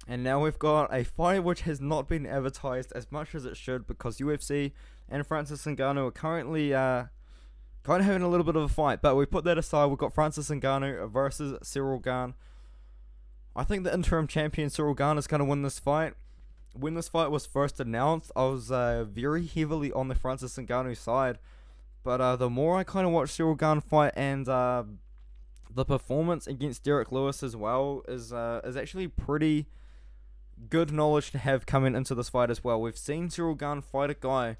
And now we've got a fight which has not been advertised as much as it should, because UFC and Francis Ngannou are currently kind of having a little bit of a fight. But we put that aside. We've got Francis Ngannou versus Ciryl Gane. I think the interim champion Ciryl Gane is going to win this fight. When this fight was first announced, I was very heavily on the Francis Ngannou side. But the more I kind of watch Ciryl Gane fight, and the performance against Derek Lewis as well is actually pretty good knowledge to have coming into this fight as well. We've seen Ciryl Gane fight a guy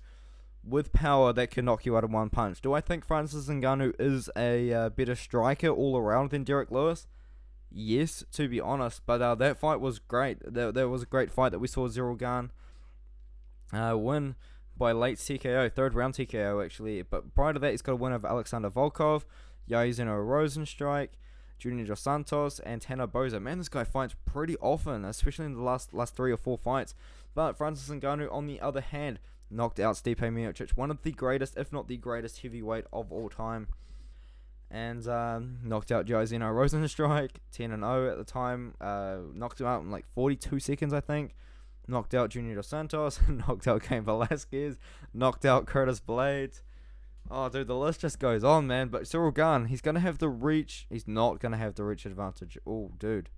with power that can knock you out in one punch. Do I think Francis Ngannou is a better striker all around than Derek Lewis? Yes, to be honest. But that fight was great. That was a great fight that we saw Ciryl Gane win by late TKO, third round TKO actually. But prior to that, he's got a win over Alexander Volkov, Jairzinho Rozenstruik, Junior Dos Santos, and Tanner Boza. Man, this guy fights pretty often, especially in the last 3 or 4 fights. But Francis Ngannou, on the other hand, knocked out Stipe Miocic, one of the greatest, if not the greatest heavyweight of all time. And knocked out Jairzinho Rozenstruik, 10-0 at the time. Knocked him out in like 42 seconds, I think. Knocked out Junior Dos Santos, knocked out Cain Velasquez, knocked out Curtis Blades. Oh, dude, the list just goes on, man. But Ciryl Gane, he's going to have the reach. He's not going to have the reach advantage. Oh, dude.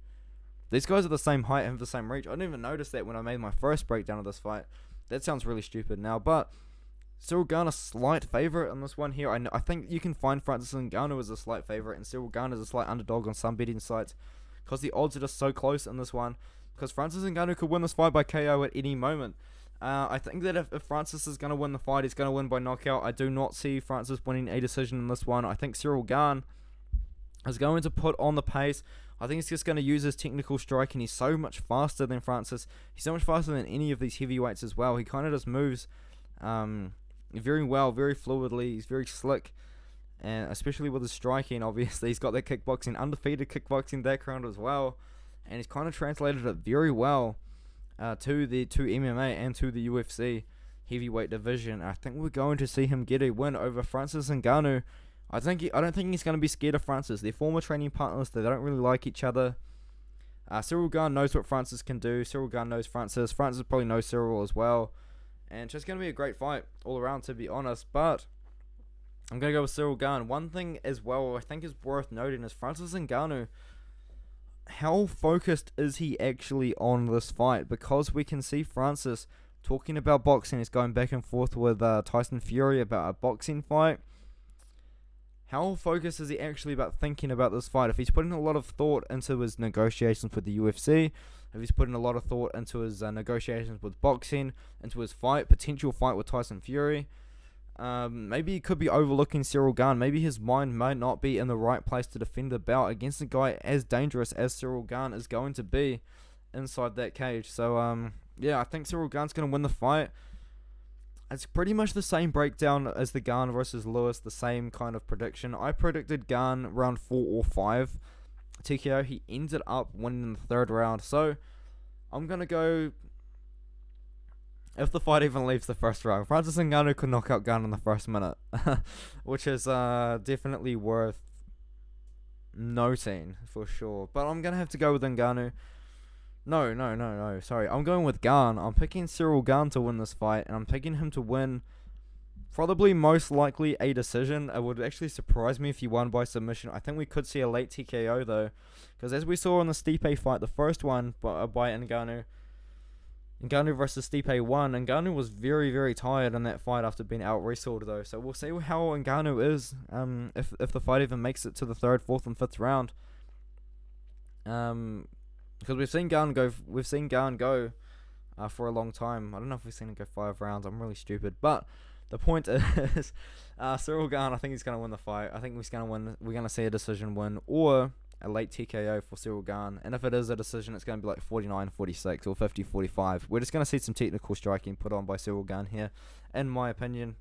These guys are the same height and have the same reach. I didn't even notice that when I made my first breakdown of this fight. That sounds really stupid now. But Ciryl Gane a slight favorite on this one here. I think you can find Francis Ngannou as a slight favorite, and Ciryl Gane is a slight underdog on some betting sites, because the odds are just so close in this one. Because Francis Ngannou could win this fight by KO at any moment. I think that if Francis is going to win the fight, he's going to win by knockout. I do not see Francis winning a decision in this one. I think Ciryl Gane is going to put on the pace. I think he's just going to use his technical strike, and he's so much faster than Francis. He's so much faster than any of these heavyweights as well. He kind of just moves very well, very fluidly. He's very slick, and especially with his striking, obviously. He's got that kickboxing, undefeated kickboxing background as well, and he's kind of translated it very well to MMA and to the UFC heavyweight division. I think we're going to see him get a win over Francis Ngannou. I don't think he's going to be scared of Francis. They're former training partners. They don't really like each other. Ciryl Gane knows what Francis can do. Ciryl Gane knows Francis. Francis probably knows Ciryl as well. And it's just going to be a great fight all around, to be honest. But I'm going to go with Ciryl Gane. One thing as well I think is worth noting is Francis Ngannou. How focused is he actually on this fight? Because we can see Francis talking about boxing. He's going back and forth with Tyson Fury about a boxing fight. How focused is he actually about thinking about this fight? If he's putting a lot of thought into his negotiations with the UFC, if he's putting a lot of thought into his negotiations with boxing, into his potential fight with Tyson Fury, maybe he could be overlooking Ciryl Gane. Maybe his mind might not be in the right place to defend the bout against a guy as dangerous as Ciryl Gane is going to be inside that cage. So, yeah, I think Ciryl Gane's going to win the fight. It's pretty much the same breakdown as the Gane versus Lewis, the same kind of prediction. I predicted Gane round 4 or 5 TKO. He ended up winning in the third round. So, I'm going to go, if the fight even leaves the first round, Francis Ngannou could knock out Gane in the first minute, which is definitely worth noting for sure. But I'm going to have to go with Ngannou. No. Sorry, I'm going with Gane. I'm picking Ciryl Gane to win this fight, and I'm picking him to win probably most likely a decision. It would actually surprise me if he won by submission. I think we could see a late TKO though, because as we saw in the Stipe fight, the first one by Ngannou versus Stipe won. Ngannou was very, very tired in that fight after being out-wrestled though. So we'll see how Ngannou is if the fight even makes it to the 3rd, 4th, and 5th round. Because we've seen Gane go for a long time. I don't know if we've seen him go 5 rounds. I'm really stupid. But the point is, Ciryl Gane, I think he's going to win the fight. I think he's going to win. We're going to see a decision win or a late TKO for Ciryl Gane. And if it is a decision, it's going to be like 49-46 or 50-45. We're just going to see some technical striking put on by Ciryl Gane here, in my opinion.